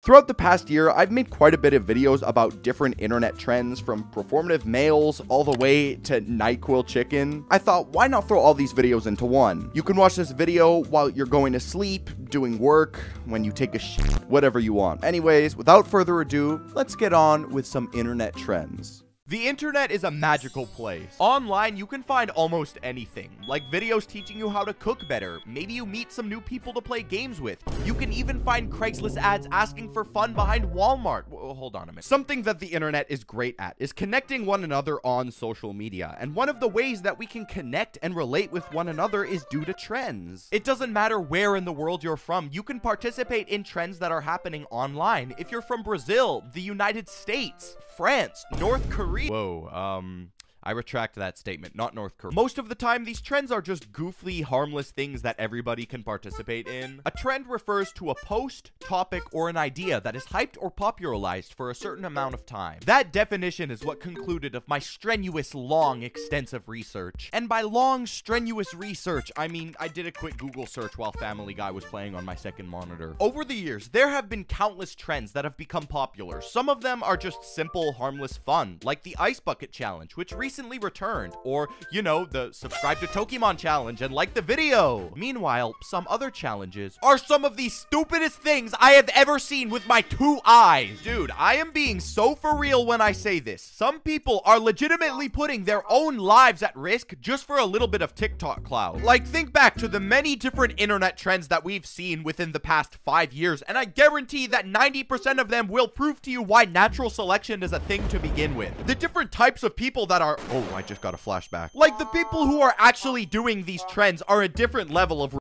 Throughout the past year, I've made quite a bit of videos about different internet trends, from performative males all the way to Nyquil chicken. I thought, why not throw all these videos into one? You can watch this video while you're going to sleep, doing work, when you take a shit, whatever you want. Anyways, without further ado, let's get on with some internet trends. The internet is a magical place. Online, you can find almost anything, like videos teaching you how to cook better. Maybe you meet some new people to play games with. You can even find Craigslist ads asking for fun behind Walmart. Hold on a minute. Something that the internet is great at is connecting one another on social media. And one of the ways that we can connect and relate with one another is due to trends. It doesn't matter where in the world you're from, you can participate in trends that are happening online. If you're from Brazil, the United States, France, North Korea. Whoa, I retract that statement, not North Korea. Most of the time, these trends are just goofy, harmless things that everybody can participate in. A trend refers to a post, topic, or an idea that is hyped or popularized for a certain amount of time. That definition is what concluded of my strenuous, long, extensive research. And by long, strenuous research, I mean I did a quick Google search while Family Guy was playing on my second monitor. Over the years, there have been countless trends that have become popular. Some of them are just simple, harmless fun, like the Ice Bucket Challenge, which recently returned, or, you know, the subscribe to Tokemon challenge and like the video. Meanwhile, some other challenges are some of the stupidest things I have ever seen with my 2 eyes. Dude, I am being so for real when I say this. Some people are legitimately putting their own lives at risk just for a little bit of TikTok clout. Like, think back to the many different internet trends that we've seen within the past 5 years, and I guarantee that 90% of them will prove to you why natural selection is a thing to begin with. The different types of people that are, oh, I just got a flashback. Like, the people who are actually doing these trends are a different level of...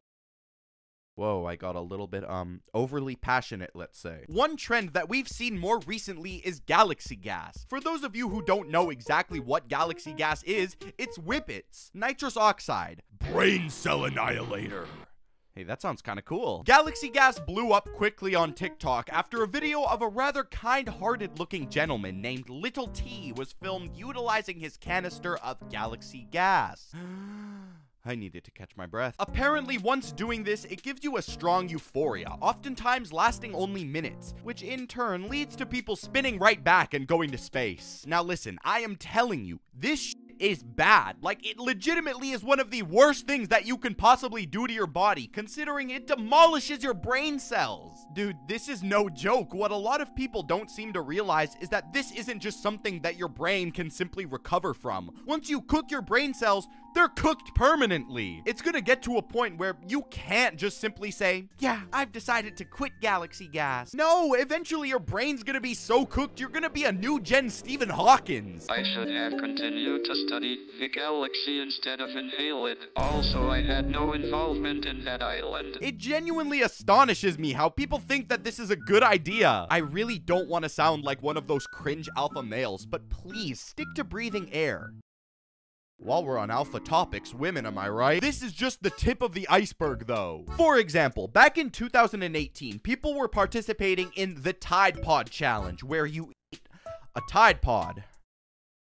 Whoa, I got a little bit, overly passionate, let's say. One trend that we've seen more recently is galaxy gas. For those of you who don't know exactly what galaxy gas is, it's Whippets, nitrous oxide, brain cell annihilator. Hey, that sounds kind of cool. Galaxy gas blew up quickly on TikTok after a video of a rather kind-hearted looking gentleman named Little T was filmed utilizing his canister of galaxy gas. I needed to catch my breath. Apparently, once doing this, it gives you a strong euphoria, oftentimes lasting only minutes, which in turn leads to people spinning right back and going to space. Now listen, I am telling you, this is bad. Like, it legitimately is one of the worst things that you can possibly do to your body, considering it demolishes your brain cells. Dude, this is no joke. What a lot of people don't seem to realize is that this isn't just something that your brain can simply recover from. Once you cook your brain cells, they're cooked permanently. It's gonna get to a point where you can't just simply say, yeah, I've decided to quit galaxy gas. No, eventually your brain's gonna be so cooked, you're gonna be a new gen Stephen Hawkins. I should have continued to study the galaxy instead of inhale it. Also, I had no involvement in that island. It genuinely astonishes me how people think that this is a good idea. I really don't want to sound like one of those cringe alpha males, but please stick to breathing air. While we're on alpha topics, women, am I right? This is just the tip of the iceberg, though. For example, back in 2018, people were participating in the Tide Pod Challenge, where you eat a Tide Pod.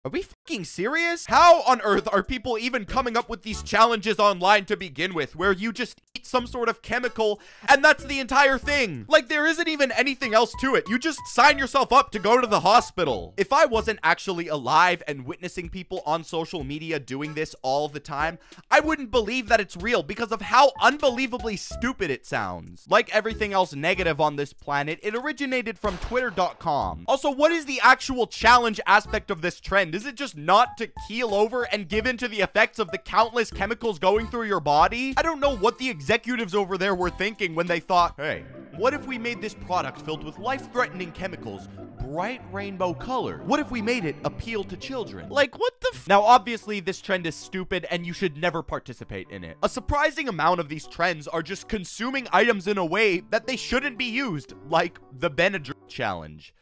Are we fucking serious? How on earth are people even coming up with these challenges online to begin with, where you just eat some sort of chemical and that's the entire thing? Like, there isn't even anything else to it. You just sign yourself up to go to the hospital. If I wasn't actually alive and witnessing people on social media doing this all the time, I wouldn't believe that it's real because of how unbelievably stupid it sounds. Like everything else negative on this planet, it originated from twitter.com. Also, what is the actual challenge aspect of this trend? Is it just not to keel over and give in to the effects of the countless chemicals going through your body? I don't know what the executives over there were thinking when they thought, hey, what if we made this product filled with life-threatening chemicals, bright rainbow color? What if we made it appeal to children? Like, what the f— Now, obviously, this trend is stupid and you should never participate in it. A surprising amount of these trends are just consuming items in a way that they shouldn't be used, like the Benadryl challenge.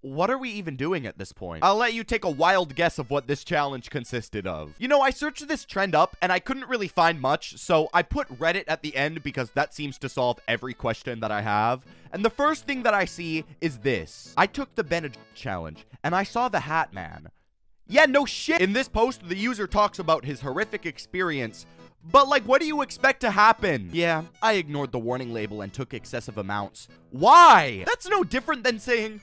What are we even doing at this point? I'll let you take a wild guess of what this challenge consisted of. You know, I searched this trend up and I couldn't really find much, so I put Reddit at the end because that seems to solve every question that I have. And the first thing that I see is this. I took the Benadryl challenge and I saw the Hat Man. Yeah, no shit. In this post, the user talks about his horrific experience But like, what do you expect to happen? Yeah, I ignored the warning label and took excessive amounts. Why? That's no different than saying,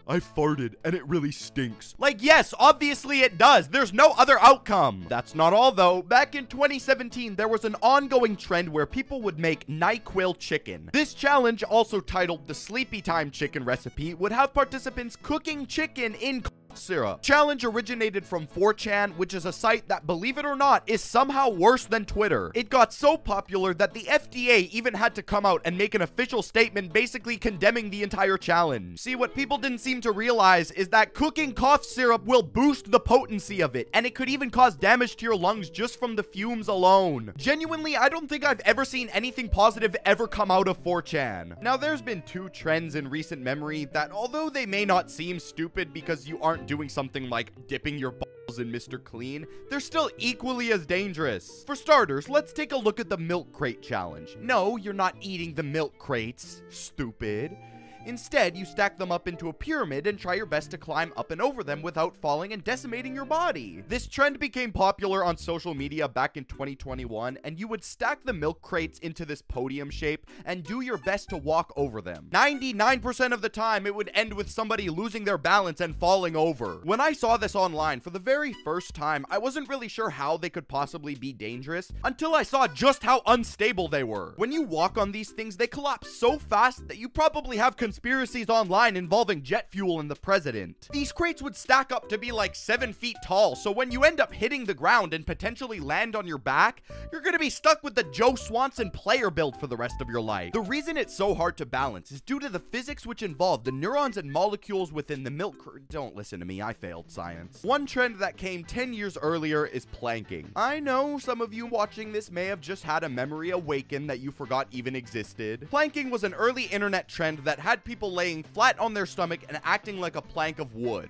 I farted and it really stinks. Like, yes, obviously it does. There's no other outcome. That's not all though. Back in 2017, there was an ongoing trend where people would make Nyquil chicken. This challenge, also titled the Sleepy Time Chicken Recipe, would have participants cooking chicken in syrup. Challenge originated from 4chan, which is a site that, believe it or not, is somehow worse than Twitter. It got so popular that the FDA even had to come out and make an official statement basically condemning the entire challenge. See, what people didn't seem to realize is that cooking cough syrup will boost the potency of it, and it could even cause damage to your lungs just from the fumes alone. Genuinely, I don't think I've ever seen anything positive ever come out of 4chan. Now, there's been two trends in recent memory that, although they may not seem stupid because you aren't doing something like dipping your balls in Mr. Clean, they're still equally as dangerous. For starters, let's take a look at the milk crate challenge. No, you're not eating the milk crates, stupid. Instead, you stack them up into a pyramid and try your best to climb up and over them without falling and decimating your body. This trend became popular on social media back in 2021, and you would stack the milk crates into this podium shape and do your best to walk over them. 99% of the time, it would end with somebody losing their balance and falling over. When I saw this online for the very first time, I wasn't really sure how they could possibly be dangerous until I saw just how unstable they were. When you walk on these things, they collapse so fast that you probably have conspiracies online involving jet fuel and the president. These crates would stack up to be like 7 feet tall, so when you end up hitting the ground and potentially land on your back, you're gonna be stuck with the Joe Swanson player build for the rest of your life. The reason it's so hard to balance is due to the physics which involve the neurons and molecules within the milk crate. Don't listen to me, I failed science. One trend that came 10 years earlier is planking. I know some of you watching this may have just had a memory awaken that you forgot even existed. Planking was an early internet trend that had people laying flat on their stomach and acting like a plank of wood.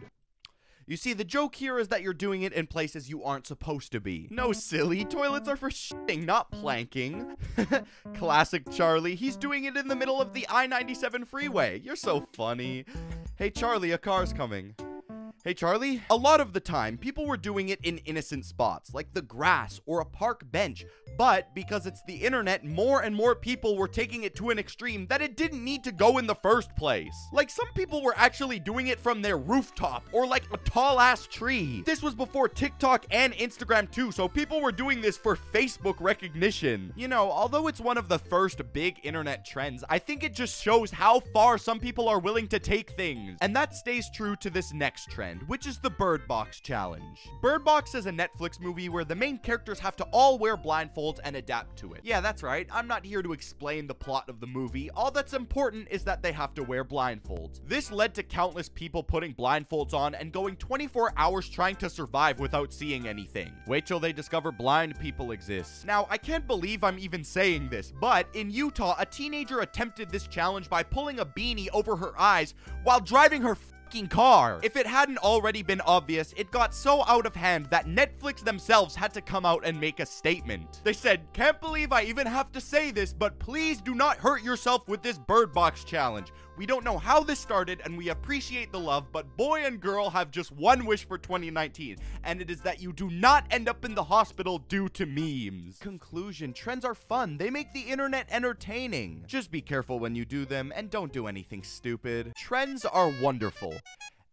You see, the joke here is that you're doing it in places you aren't supposed to be. No, silly. Toilets are for shitting, not planking. Classic Charlie. He's doing it in the middle of the I-97 freeway. You're so funny. Hey, Charlie, a car's coming. Hey, Charlie? A lot of the time, people were doing it in innocent spots, like the grass or a park bench. But because it's the internet, more and more people were taking it to an extreme that it didn't need to go in the first place. Like, some people were actually doing it from their rooftop or like a tall ass tree. This was before TikTok and Instagram too, so people were doing this for Facebook recognition. You know, although it's one of the first big internet trends, I think it just shows how far some people are willing to take things. And that stays true to this next trend, which is the Bird Box challenge. Bird Box is a Netflix movie where the main characters have to all wear blindfolds and adapt to it. Yeah, that's right. I'm not here to explain the plot of the movie. All that's important is that they have to wear blindfolds. This led to countless people putting blindfolds on and going 24 hours trying to survive without seeing anything. Wait till they discover blind people exist. Now, I can't believe I'm even saying this, but in Utah, a teenager attempted this challenge by pulling a beanie over her eyes while driving her car. If it hadn't already been obvious, it got so out of hand that Netflix themselves had to come out and make a statement. They said, "Can't believe I even have to say this, but please do not hurt yourself with this Bird Box challenge. We don't know how this started and we appreciate the love, but boy and girl have just one wish for 2019, and it is that you do not end up in the hospital due to memes." Conclusion: trends are fun. They make the internet entertaining. Just be careful when you do them and don't do anything stupid. Trends are wonderful,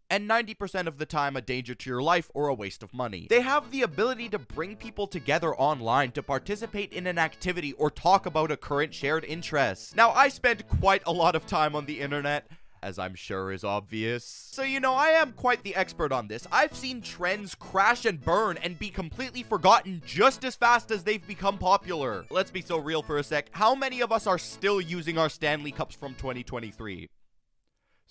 and 90% of the time a danger to your life or a waste of money. They have the ability to bring people together online to participate in an activity or talk about a current shared interest. Now, I spend quite a lot of time on the internet, as I'm sure is obvious. So, you know, I am quite the expert on this. I've seen trends crash and burn and be completely forgotten just as fast as they've become popular. Let's be so real for a sec. How many of us are still using our Stanley Cups from 2023?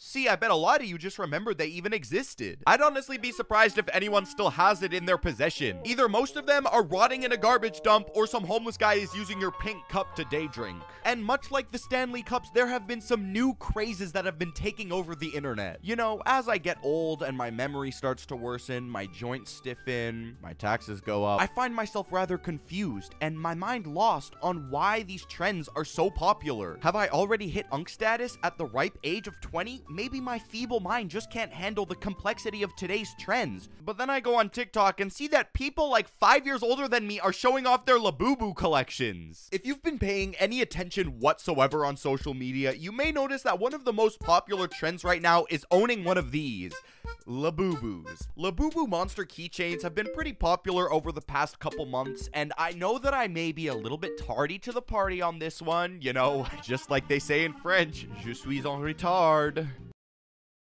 See, I bet a lot of you just remembered they even existed. I'd honestly be surprised if anyone still has it in their possession. Either most of them are rotting in a garbage dump, or some homeless guy is using your pink cup to day drink. And much like the Stanley Cups, there have been some new crazes that have been taking over the internet. You know, as I get old and my memory starts to worsen, my joints stiffen, my taxes go up, I find myself rather confused and my mind lost on why these trends are so popular. Have I already hit unk status at the ripe age of 20? maybe my feeble mind just can't handle the complexity of today's trends. But then I go on TikTok and see that people like 5 years older than me are showing off their Labubu collections. If you've been paying any attention whatsoever on social media, you may notice that one of the most popular trends right now is owning one of these. Labubus. Labubu monster keychains have been pretty popular over the past couple months, and I know that I may be a little bit tardy to the party on this one, you know, just like they say in French, je suis en retard.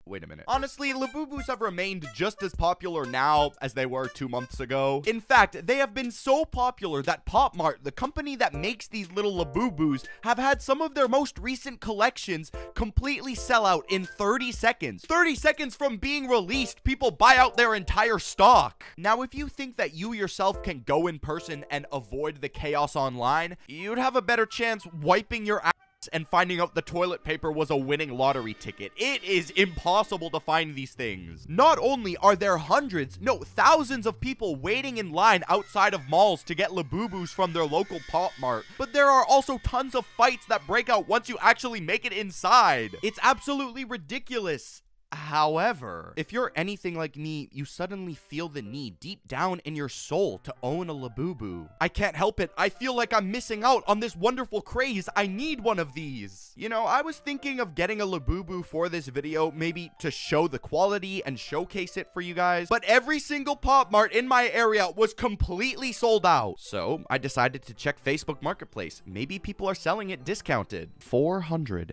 Wait a minute. Honestly, Labubus have remained just as popular now as they were 2 months ago. In fact, they have been so popular that Pop Mart, the company that makes these little Labubus, have had some of their most recent collections completely sell out in 30 seconds. 30 seconds from being released, people buy out their entire stock. Now, if you think that you yourself can go in person and avoid the chaos online, you'd have a better chance wiping your ass and finding out the toilet paper was a winning lottery ticket. It is impossible to find these things. Not only are there hundreds, no, thousands of people waiting in line outside of malls to get Labubus from their local Pop Mart, but there are also tons of fights that break out once you actually make it inside. It's absolutely ridiculous. However, if you're anything like me, you suddenly feel the need deep down in your soul to own a Labubu. I can't help it. I feel like I'm missing out on this wonderful craze. I need one of these. You know, I was thinking of getting a Labubu for this video, maybe to show the quality and showcase it for you guys, but every single Pop Mart in my area was completely sold out. So I decided to check Facebook Marketplace. Maybe people are selling it discounted. $420.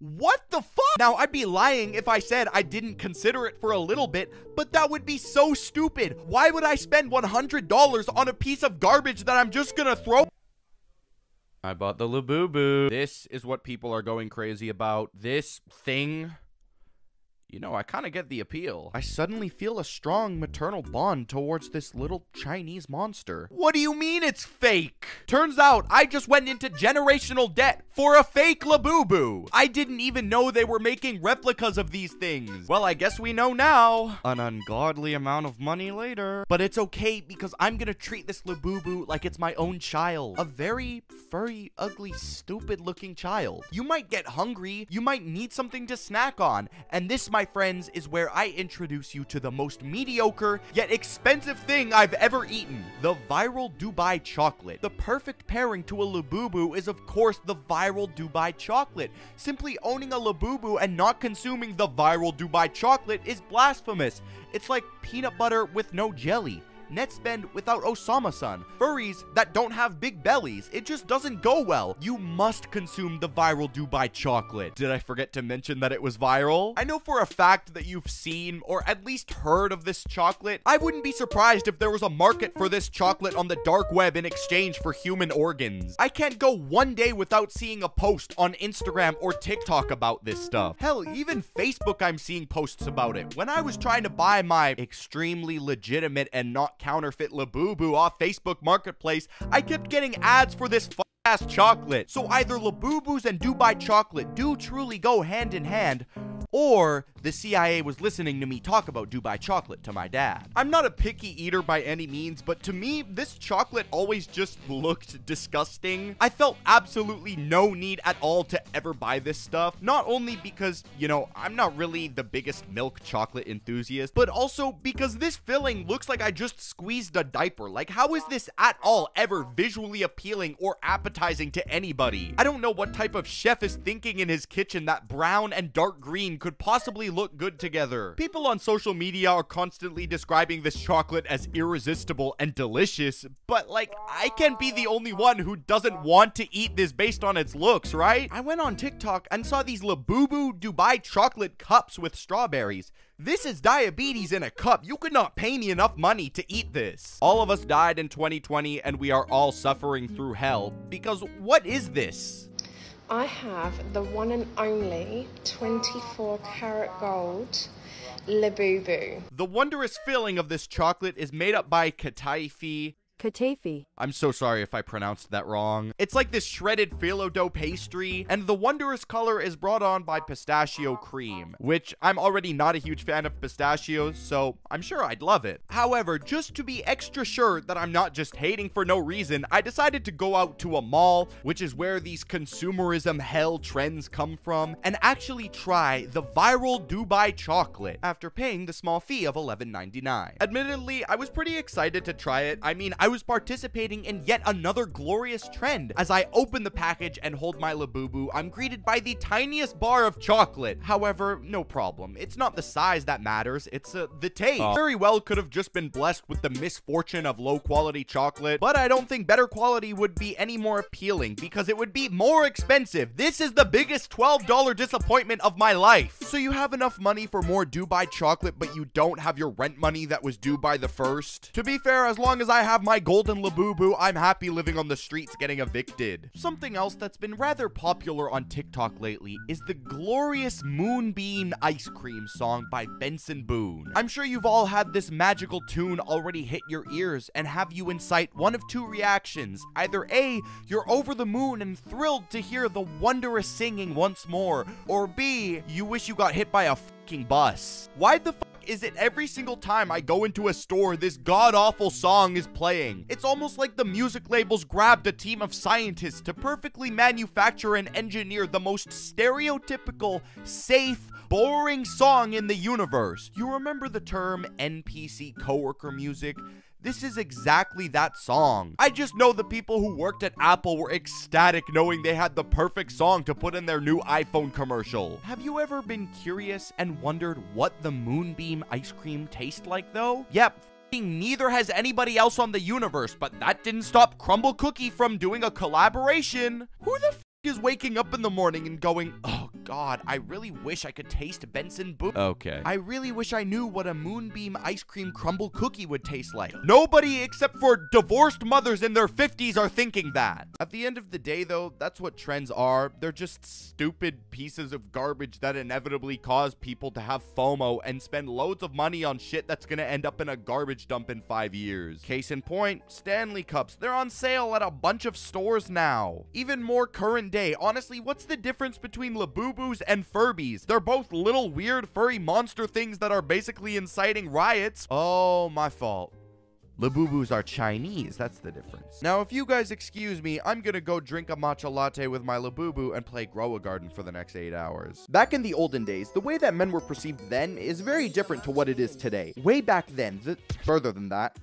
What the fuck? Now, I'd be lying if I said I didn't consider it for a little bit, but that would be so stupid. Why would I spend $100 on a piece of garbage that I'm just gonna throw? I bought the Labubu. This is what people are going crazy about. This thing. You know, I kind of get the appeal. I suddenly feel a strong maternal bond towards this little Chinese monster. What do you mean it's fake? Turns out I just went into generational debt for a fake Labubu. I didn't even know they were making replicas of these things. Well, I guess we know now. An ungodly amount of money later. But it's okay because I'm gonna treat this Labubu like it's my own child. A very furry, ugly, stupid looking child. You might get hungry. You might need something to snack on. And this, my friends, is where I introduce you to the most mediocre yet expensive thing I've ever eaten. The viral Dubai chocolate. The perfect pairing to a Labubu is of course the viral Dubai chocolate. Simply owning a Labubu and not consuming the viral Dubai chocolate is blasphemous. It's like peanut butter with no jelly. Netspend without Osama-san. Furries that don't have big bellies. It just doesn't go well. You must consume the viral Dubai chocolate. Did I forget to mention that it was viral? I know for a fact that you've seen or at least heard of this chocolate. I wouldn't be surprised if there was a market for this chocolate on the dark web in exchange for human organs. I can't go one day without seeing a post on Instagram or TikTok about this stuff. Hell, even Facebook I'm seeing posts about it. When I was trying to buy my extremely legitimate and not counterfeit Labubu off Facebook Marketplace, I kept getting ads for this ass chocolate. So either Labubus and Dubai chocolate do truly go hand in hand, or the CIA was listening to me talk about Dubai chocolate to my dad. I'm not a picky eater by any means, but to me, this chocolate always just looked disgusting. I felt absolutely no need at all to ever buy this stuff. Not only because, you know, I'm not really the biggest milk chocolate enthusiast, but also because this filling looks like I just squeezed a diaper. Like, how is this at all ever visually appealing or appetizing to anybody? I don't know what type of chef is thinking in his kitchen that brown and dark green could possibly look good together. People on social media are constantly describing this chocolate as irresistible and delicious, but like, I can't be the only one who doesn't want to eat this based on its looks, right? I went on TikTok and saw these Labubu Dubai chocolate cups with strawberries. This is diabetes in a cup. You could not pay me enough money to eat this. All of us died in 2020 and we are all suffering through hell because what is this? I have the one and only 24 karat gold Labubu. The wondrous filling of this chocolate is made up by Kataifi, Katafi. I'm so sorry if I pronounced that wrong. It's like this shredded phyllo dough pastry, and the wondrous color is brought on by pistachio cream, which I'm already not a huge fan of pistachios, so I'm sure I'd love it. However, just to be extra sure that I'm not just hating for no reason, I decided to go out to a mall, which is where these consumerism hell trends come from, and actually try the viral Dubai chocolate after paying the small fee of $11.99. Admittedly, I was pretty excited to try it. I mean, I was participating in yet another glorious trend. As I open the package and hold my Labubu, I'm greeted by the tiniest bar of chocolate. However, no problem. It's not the size that matters, it's the taste. Very well could have just been blessed with the misfortune of low quality chocolate, but I don't think better quality would be any more appealing because it would be more expensive. This is the biggest $12 disappointment of my life. So you have enough money for more Dubai chocolate, but you don't have your rent money that was due by the 1st. To be fair, as long as I have my golden Labubu, I'm happy living on the streets getting evicted. Something else that's been rather popular on TikTok lately is the glorious Moonbeam ice cream song by Benson Boone. I'm sure you've all had this magical tune already hit your ears and have you incite one of two reactions. Either A, you're over the moon and thrilled to hear the wondrous singing once more, or B, you wish you got hit by a fucking bus. Why the fuck is it every single time I go into a store this god-awful song is playing? It's almost like the music labels grabbed a team of scientists to perfectly manufacture and engineer the most stereotypical, safe, boring song in the universe. You remember the term NPC coworker music? This is exactly that song. I just know the people who worked at Apple were ecstatic knowing they had the perfect song to put in their new iPhone commercial. Have you ever been curious and wondered what the Moonbeam ice cream tastes like though? Yep. Neither has anybody else on the universe, but that didn't stop Crumble Cookie from doing a collaboration. Who the f is waking up in the morning and going, oh god, I really wish I could taste Benson Boone. Okay. I really wish I knew what a Moonbeam ice cream crumble cookie would taste like. Nobody except for divorced mothers in their 50s are thinking that. At the end of the day though, that's what trends are. They're just stupid pieces of garbage that inevitably cause people to have FOMO and spend loads of money on shit that's gonna end up in a garbage dump in 5 years. Case in point, Stanley Cups. They're on sale at a bunch of stores now. Even more current day, honestly, what's the difference between Labubus and Furbies? They're both little weird furry monster things that are basically inciting riots. Oh, my fault. Labubus are Chinese, that's the difference. Now, if you guys excuse me, I'm gonna go drink a matcha latte with my Labubu and play Grow a Garden for the next 8 hours. Back in the olden days, the way that men were perceived then is very different to what it is today. Way back then, further than that,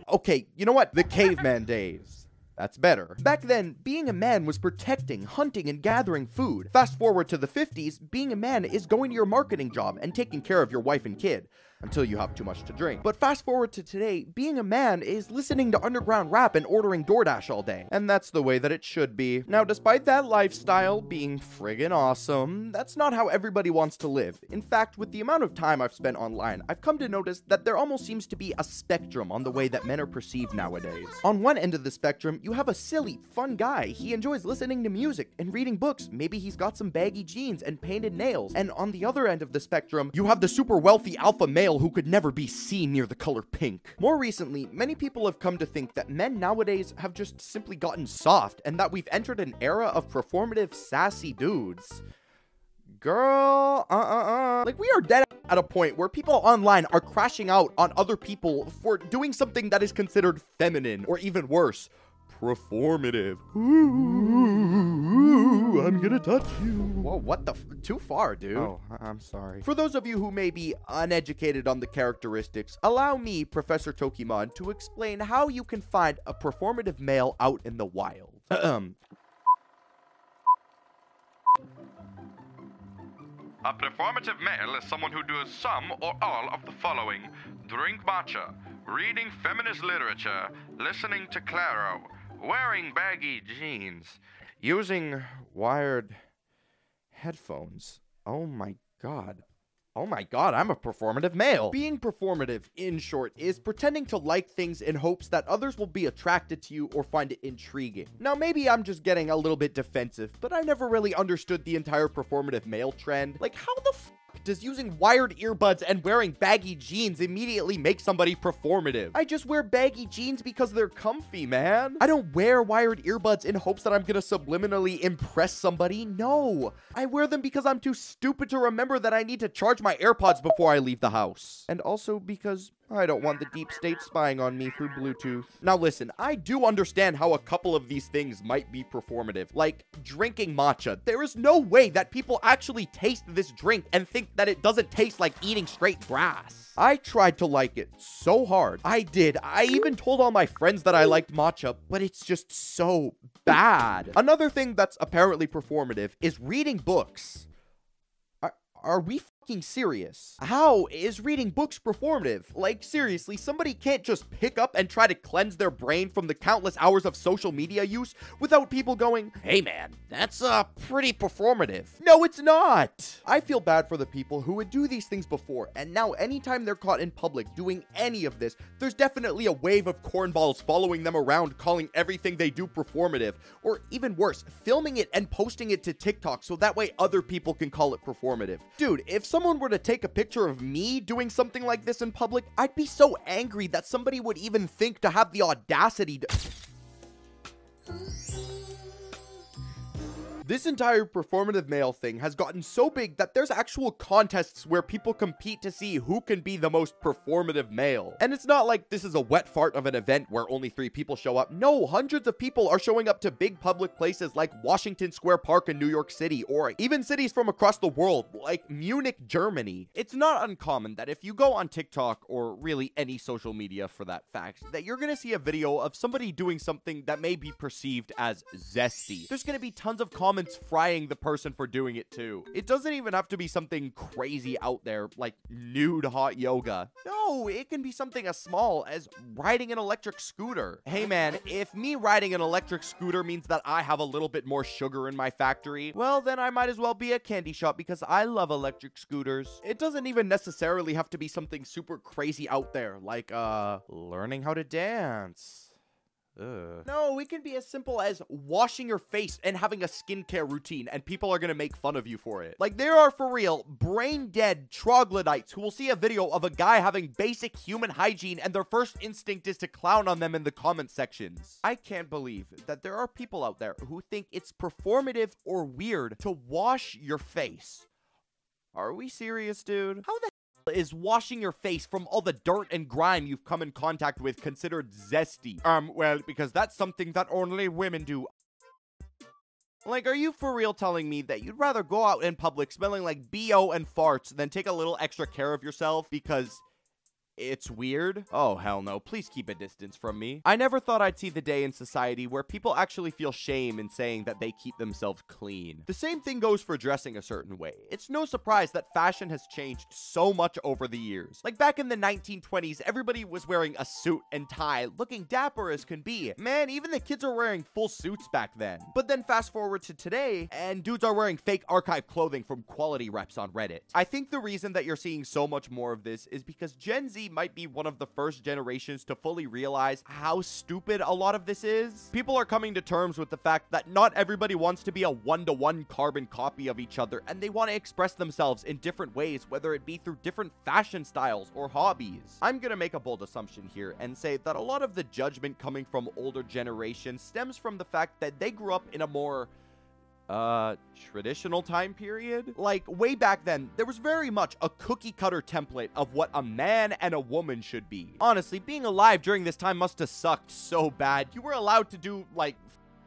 okay, you know what? The caveman days. That's better. Back then, being a man was protecting, hunting, and gathering food. Fast forward to the 50s, being a man is going to your marketing job and taking care of your wife and kid. Until you have too much to drink. But fast forward to today, being a man is listening to underground rap and ordering DoorDash all day. And that's the way that it should be. Now, despite that lifestyle being friggin' awesome, that's not how everybody wants to live. In fact, with the amount of time I've spent online, I've come to notice that there almost seems to be a spectrum on the way that men are perceived nowadays. On one end of the spectrum, you have a silly, fun guy. He enjoys listening to music and reading books. Maybe he's got some baggy jeans and painted nails. And on the other end of the spectrum, you have the super wealthy alpha male who could never be seen near the color pink. More recently, many people have come to think that men nowadays have just simply gotten soft and that we've entered an era of performative sassy dudes. Girl, like we are dead at a point where people online are crashing out on other people for doing something that is considered feminine or even worse, performative. Ooh, I'm gonna touch you. Whoa, what the too far, dude. Oh, I'm sorry. For those of you who may be uneducated on the characteristics, allow me, Professor Tokemon, to explain how you can find a performative male out in the wild. A performative male is someone who does some or all of the following: drink matcha, reading feminist literature, listening to Claro, wearing baggy jeans, using wired headphones. Oh my god. Oh my god, I'm a performative male. Being performative, in short, is pretending to like things in hopes that others will be attracted to you or find it intriguing. Now, maybe I'm just getting a little bit defensive, but I never really understood the entire performative male trend. Like, how the f does using wired earbuds and wearing baggy jeans immediately make somebody performative? I just wear baggy jeans because they're comfy, man. I don't wear wired earbuds in hopes that I'm gonna subliminally impress somebody. No, I wear them because I'm too stupid to remember that I need to charge my AirPods before I leave the house. And also because I don't want the deep state spying on me through Bluetooth. Now listen, I do understand how a couple of these things might be performative, like drinking matcha. There is no way that people actually taste this drink and think that it doesn't taste like eating straight grass. I tried to like it so hard. I did. I even told all my friends that I liked matcha, but it's just so bad. Another thing that's apparently performative is reading books. Are we fucking serious? How is reading books performative? Like, seriously, somebody can't just pick up and try to cleanse their brain from the countless hours of social media use without people going, hey man, that's pretty performative. No, it's not. I feel bad for the people who would do these things before, and now anytime they're caught in public doing any of this, there's definitely a wave of cornballs following them around calling everything they do performative, or even worse, filming it and posting it to TikTok so that way other people can call it performative. Dude, if someone were to take a picture of me doing something like this in public, I'd be so angry that somebody would even think to have the audacity to... This entire performative male thing has gotten so big that there's actual contests where people compete to see who can be the most performative male. And it's not like this is a wet fart of an event where only 3 people show up. No, hundreds of people are showing up to big public places like Washington Square Park in New York City, or even cities from across the world like Munich, Germany. It's not uncommon that if you go on TikTok, or really any social media for that fact, that you're gonna see a video of somebody doing something that may be perceived as zesty. There's gonna be tons of comments frying the person for doing it too. It doesn't even have to be something crazy out there like nude hot yoga. No, it can be something as small as riding an electric scooter. Hey man, if me riding an electric scooter means that I have a little bit more sugar in my factory, well then I might as well be a candy shop because I love electric scooters. It doesn't even necessarily have to be something super crazy out there like learning how to dance. Ugh. No, it can be as simple as washing your face and having a skincare routine, and people are gonna make fun of you for it. Like, there are, for real, brain-dead troglodytes who will see a video of a guy having basic human hygiene, and their first instinct is to clown on them in the comment sections. I can't believe that there are people out there who think it's performative or weird to wash your face. Are we serious, dude? How the is washing your face from all the dirt and grime you've come in contact with considered zesty? Well, because that's something that only women do. Like, are you for real telling me that you'd rather go out in public smelling like BO and farts than take a little extra care of yourself because it's weird? Oh, hell no. Please keep a distance from me. I never thought I'd see the day in society where people actually feel shame in saying that they keep themselves clean. The same thing goes for dressing a certain way. It's no surprise that fashion has changed so much over the years. Like back in the 1920s, everybody was wearing a suit and tie, looking dapper as can be. Man, even the kids are wearing full suits back then. But then fast forward to today, and dudes are wearing fake archive clothing from quality reps on Reddit. I think the reason that you're seeing so much more of this is because Gen Z might be one of the first generations to fully realize how stupid a lot of this is. People are coming to terms with the fact that not everybody wants to be a one-to-one carbon copy of each other, and they want to express themselves in different ways, whether it be through different fashion styles or hobbies. I'm gonna make a bold assumption here and say that a lot of the judgment coming from older generations stems from the fact that they grew up in a more traditional time period. Like, way back then, there was very much a cookie-cutter template of what a man and a woman should be. Honestly, being alive during this time must have sucked so bad. You were allowed to do, like,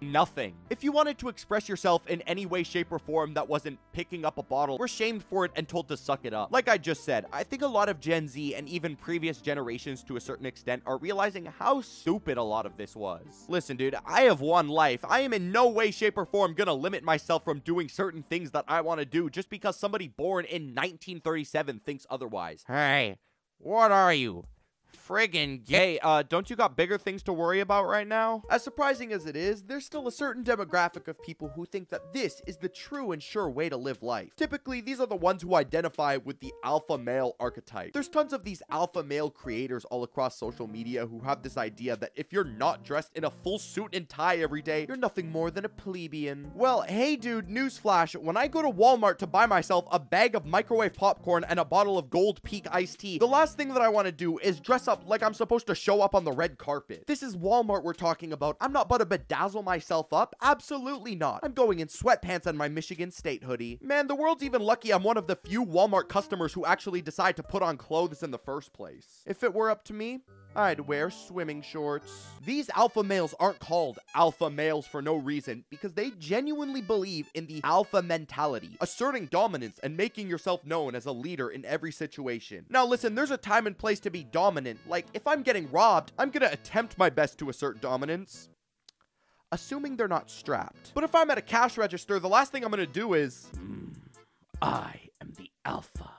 nothing. If you wanted to express yourself in any way, shape, or form that wasn't picking up a bottle, were shamed for it and told to suck it up. Like I just said, I think a lot of Gen Z and even previous generations to a certain extent are realizing how stupid a lot of this was. Listen, dude, I have one life. I am in no way, shape, or form gonna limit myself from doing certain things that I want to do just because somebody born in 1937 thinks otherwise. Hey, what are you? friggin' gay. Don't you got bigger things to worry about right now? As surprising as it is, there's still a certain demographic of people who think that this is the true and sure way to live life. Typically, these are the ones who identify with the alpha male archetype. There's tons of these alpha male creators all across social media who have this idea that if you're not dressed in a full suit and tie every day, you're nothing more than a plebeian. Well, hey dude, newsflash, when I go to Walmart to buy myself a bag of microwave popcorn and a bottle of Gold Peak iced tea, the last thing that I want to do is dress up like I'm supposed to show up on the red carpet. This is Walmart we're talking about. I'm not about to bedazzle myself up. Absolutely not. I'm going in sweatpants and my Michigan State hoodie. Man, the world's even lucky I'm one of the few Walmart customers who actually decide to put on clothes in the first place. If it were up to me, I'd wear swimming shorts. These alpha males aren't called alpha males for no reason because they genuinely believe in the alpha mentality, asserting dominance and making yourself known as a leader in every situation. Now listen, there's a time and place to be dominant. Like, if I'm getting robbed, I'm gonna attempt my best to assert dominance, assuming they're not strapped. But if I'm at a cash register, the last thing I'm gonna do is, I am the alpha.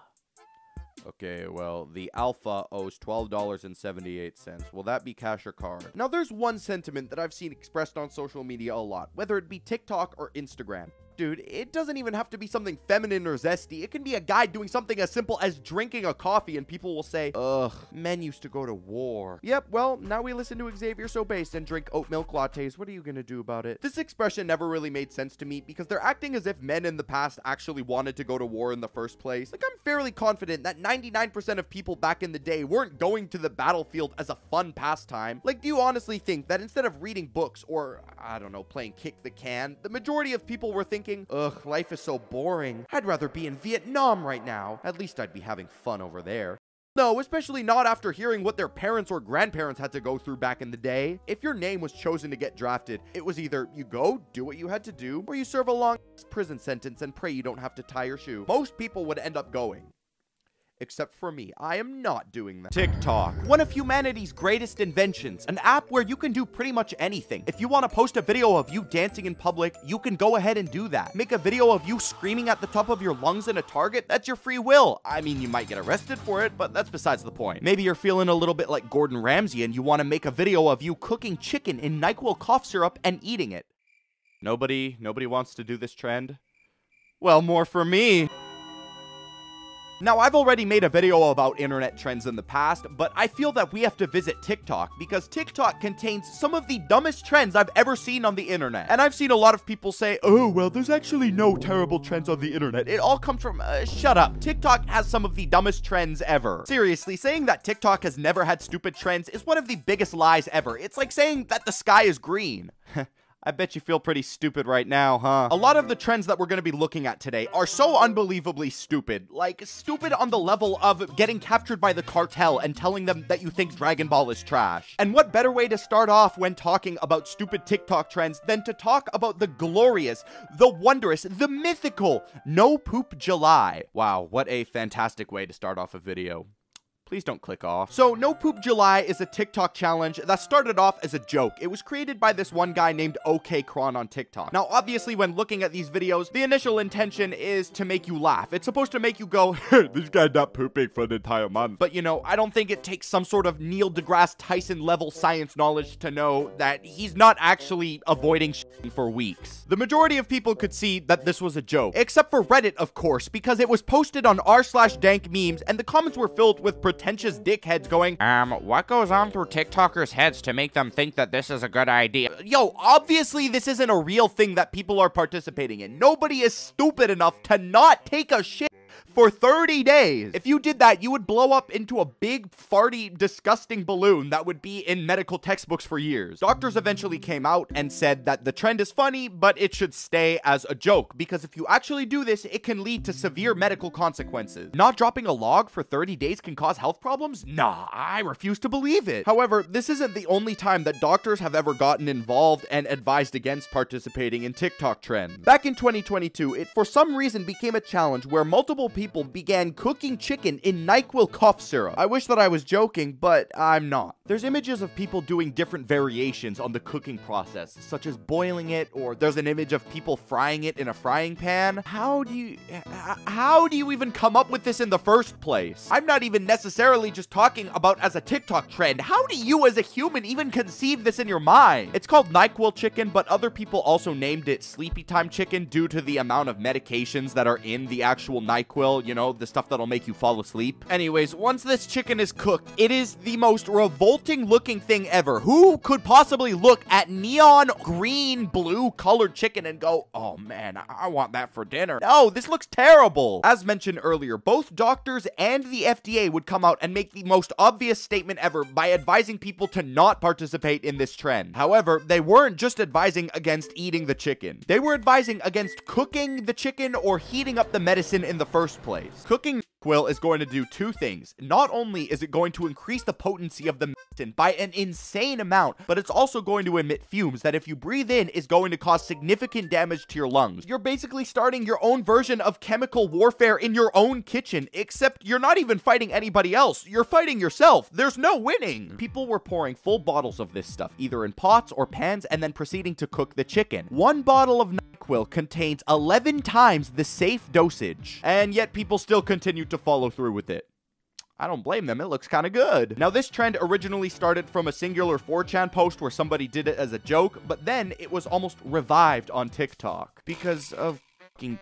Okay, well, the alpha owes $12.78. Will that be cash or card? Now, there's one sentiment that I've seen expressed on social media a lot, whether it be TikTok or Instagram. Dude, it doesn't even have to be something feminine or zesty. It can be a guy doing something as simple as drinking a coffee and people will say, ugh, men used to go to war. Yep, well, now we listen to Xavier So Based and drink oat milk lattes. What are you gonna do about it? This expression never really made sense to me because they're acting as if men in the past actually wanted to go to war in the first place. Like, I'm fairly confident that 99% of people back in the day weren't going to the battlefield as a fun pastime. Like, do you honestly think that instead of reading books or, I don't know, playing kick the can, the majority of people were thinking, ugh, life is so boring. I'd rather be in Vietnam right now. At least I'd be having fun over there. No, especially not after hearing what their parents or grandparents had to go through back in the day. If your name was chosen to get drafted, it was either you go, do what you had to do, or you serve a long prison sentence and pray you don't have to tie your shoe. Most people would end up going. Except for me, I am not doing that. TikTok, one of humanity's greatest inventions, an app where you can do pretty much anything. If you want to post a video of you dancing in public, you can go ahead and do that. Make a video of you screaming at the top of your lungs in a Target, that's your free will. I mean, you might get arrested for it, but that's besides the point. Maybe you're feeling a little bit like Gordon Ramsay and you want to make a video of you cooking chicken in Nyquil cough syrup and eating it. Nobody wants to do this trend? Well, more for me. Now, I've already made a video about internet trends in the past, but I feel that we have to visit TikTok because TikTok contains some of the dumbest trends I've ever seen on the internet. And I've seen a lot of people say, oh, well, there's actually no terrible trends on the internet. It all comes from, shut up. TikTok has some of the dumbest trends ever. Seriously, saying that TikTok has never had stupid trends is one of the biggest lies ever. It's like saying that the sky is green. I bet you feel pretty stupid right now, huh? A lot of the trends that we're going to be looking at today are so unbelievably stupid. Like, stupid on the level of getting captured by the cartel and telling them that you think Dragon Ball is trash. And what better way to start off when talking about stupid TikTok trends than to talk about the glorious, the wondrous, the mythical No Poop July. Wow, what a fantastic way to start off a video. Please don't click off. So, No Poop July is a TikTok challenge that started off as a joke. It was created by this one guy named OK Kron on TikTok. Now, obviously, when looking at these videos, the initial intention is to make you laugh. It's supposed to make you go, this guy's not pooping for an entire month. But, you know, I don't think it takes some sort of Neil deGrasse Tyson level science knowledge to know that he's not actually avoiding shit for weeks. The majority of people could see that this was a joke, except for Reddit, of course, because it was posted on r/dank_memes, and the comments were filled with pretentious dickheads going, what goes on through TikTokers' heads to make them think that this is a good idea? Yo, obviously this isn't a real thing that people are participating in. Nobody is stupid enough to not take a shit for 30 days. If you did that, you would blow up into a big, farty, disgusting balloon that would be in medical textbooks for years. Doctors eventually came out and said that the trend is funny, but it should stay as a joke, because if you actually do this, it can lead to severe medical consequences. Not dropping a log for 30 days can cause health problems? Nah, I refuse to believe it. However, this isn't the only time that doctors have ever gotten involved and advised against participating in TikTok trends. Back in 2022, it for some reason became a challenge where multiple multiple people began cooking chicken in Nyquil cough syrup. I wish that I was joking, but I'm not. There's images of people doing different variations on the cooking process, such as boiling it, or there's an image of people frying it in a frying pan. How do you even come up with this in the first place? I'm not even necessarily just talking about as a TikTok trend. How do you as a human even conceive this in your mind? It's called Nyquil chicken, but other people also named it sleepy time chicken due to the amount of medications that are in the actual Nyquil, you know, the stuff that'll make you fall asleep. Anyways, once this chicken is cooked, it is the most revolting looking thing ever. Who could possibly look at neon green blue colored chicken and go, oh man, I want that for dinner? No, this looks terrible. As mentioned earlier, both doctors and the FDA would come out and make the most obvious statement ever by advising people to not participate in this trend. However, they weren't just advising against eating the chicken. They were advising against cooking the chicken or heating up the medicine in the first place. Cooking Nyquil is going to do two things. Not only is it going to increase the potency of the medicine by an insane amount, but it's also going to emit fumes that if you breathe in is going to cause significant damage to your lungs. You're basically starting your own version of chemical warfare in your own kitchen, except you're not even fighting anybody else. You're fighting yourself. There's no winning. People were pouring full bottles of this stuff, either in pots or pans, and then proceeding to cook the chicken. One bottle of Nyquil contains 11 times the safe dosage, and yet people still continue to follow through with it. I don't blame them, it looks kind of good. Now, this trend originally started from a singular 4chan post where somebody did it as a joke, but then it was almost revived on TikTok because of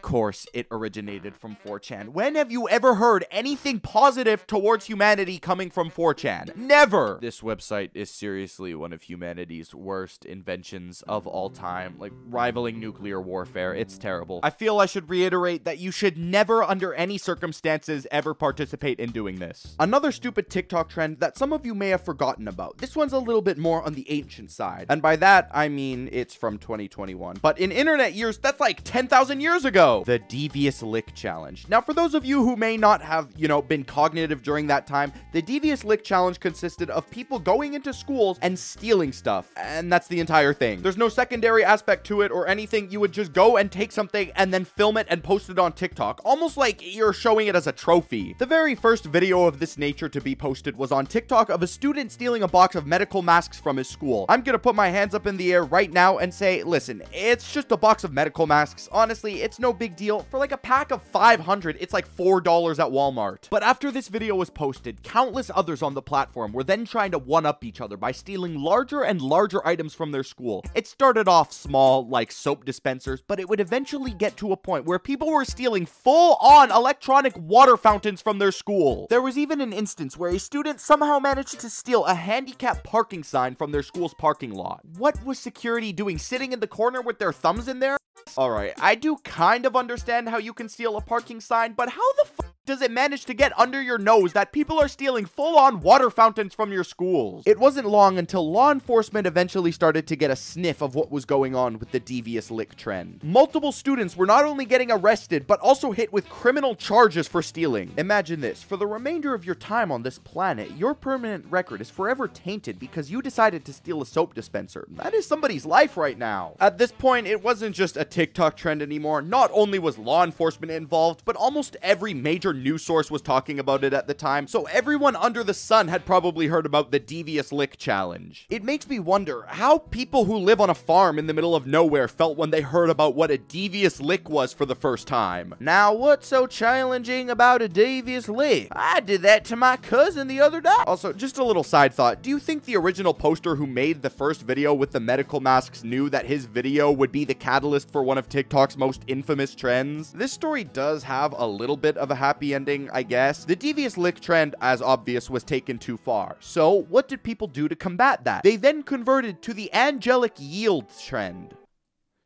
course it originated from 4chan. When have you ever heard anything positive towards humanity coming from 4chan? Never! This website is seriously one of humanity's worst inventions of all time, like rivaling nuclear warfare. It's terrible. I feel I should reiterate that you should never under any circumstances ever participate in doing this. Another stupid TikTok trend that some of you may have forgotten about. This one's a little bit more on the ancient side, and by that I mean it's from 2021, but in internet years that's like 10,000 years ago. The Devious Lick Challenge. Now, for those of you who may not have, been cognitive during that time, the Devious Lick Challenge consisted of people going into schools and stealing stuff, and that's the entire thing. There's no secondary aspect to it or anything. You would just go and take something and then film it and post it on TikTok, almost like you're showing it as a trophy. The very first video of this nature to be posted was on TikTok of a student stealing a box of medical masks from his school. I'm gonna put my hands up in the air right now and say, listen, it's just a box of medical masks. Honestly, it's no big deal. For like a pack of 500, it's like $4 at Walmart. But after this video was posted, countless others on the platform were then trying to one-up each other by stealing larger and larger items from their school. It started off small, like soap dispensers, but it would eventually get to a point where people were stealing full-on electronic water fountains from their school. There was even an instance where a student somehow managed to steal a handicap parking sign from their school's parking lot. What was security doing, sitting in the corner with their thumbs in there? Alright, I do kind of understand how you can steal a parking sign, but how the fuck does it manage to get under your nose that people are stealing full-on water fountains from your schools? It wasn't long until law enforcement eventually started to get a sniff of what was going on with the Devious Lick trend. Multiple students were not only getting arrested, but also hit with criminal charges for stealing. Imagine this, for the remainder of your time on this planet, your permanent record is forever tainted because you decided to steal a soap dispenser. That is somebody's life right now. At this point, it wasn't just a TikTok trend anymore. Not only was law enforcement involved, but almost every major news source was talking about it at the time, so everyone under the sun had probably heard about the Devious Lick Challenge. It makes me wonder how people who live on a farm in the middle of nowhere felt when they heard about what a Devious Lick was for the first time. Now, what's so challenging about a Devious Lick? I did that to my cousin the other day. Also, just a little side thought, do you think the original poster who made the first video with the medical masks knew that his video would be the catalyst for one of TikTok's most infamous trends? This story does have a little bit of a happy ending, I guess. The Devious Lick trend, as obvious, was taken too far. So, what did people do to combat that? They then converted to the Angelic yield trend.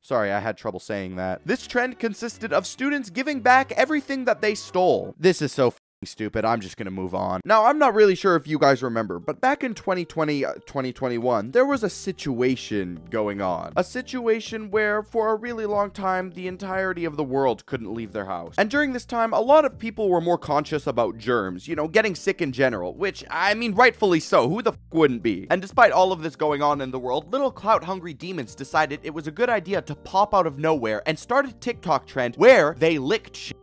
Sorry, I had trouble saying that. This trend consisted of students giving back everything that they stole. This is so stupid. I'm just gonna move on. Now, I'm not really sure if you guys remember, but back in 2020, 2021, there was a situation going on. A situation where, for a really long time, the entirety of the world couldn't leave their house. And during this time, a lot of people were more conscious about germs, getting sick in general, which, I mean, rightfully so. Who the f wouldn't be? And despite all of this going on in the world, little clout-hungry demons decided it was a good idea to pop out of nowhere and start a TikTok trend where they licked shit.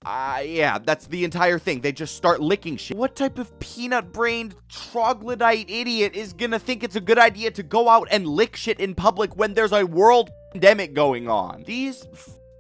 Yeah, that's the entire thing. They just start licking shit. What type of peanut-brained troglodyte idiot is gonna think it's a good idea to go out and lick shit in public when there's a world pandemic going on? These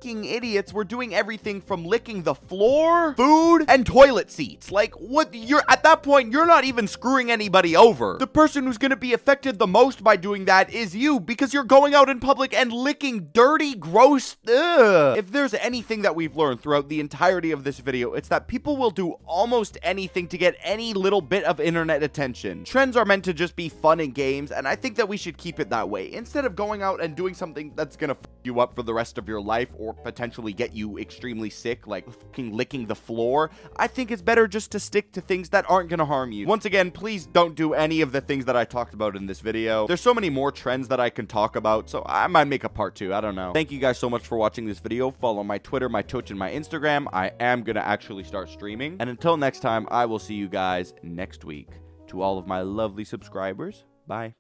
idiots were doing everything from licking the floor, food, and toilet seats. Like, what? At that point, you're not even screwing anybody over. The person who's gonna be affected the most by doing that is you, because you're going out in public and licking dirty, gross, If there's anything that we've learned throughout the entirety of this video, it's that people will do almost anything to get any little bit of internet attention. Trends are meant to just be fun and games, and I think that we should keep it that way, instead of going out and doing something that's gonna f you up for the rest of your life, or potentially get you extremely sick, like fucking licking the floor. I think it's better just to stick to things that aren't gonna harm you. Once again, please don't do any of the things that I talked about in this video. There's so many more trends that I can talk about, so I might make a part 2. I don't know. Thank you guys so much for watching this video. Follow my Twitter, my Twitch, and my Instagram. I am gonna actually start streaming. And until next time, I will see you guys next week. To all of my lovely subscribers, bye.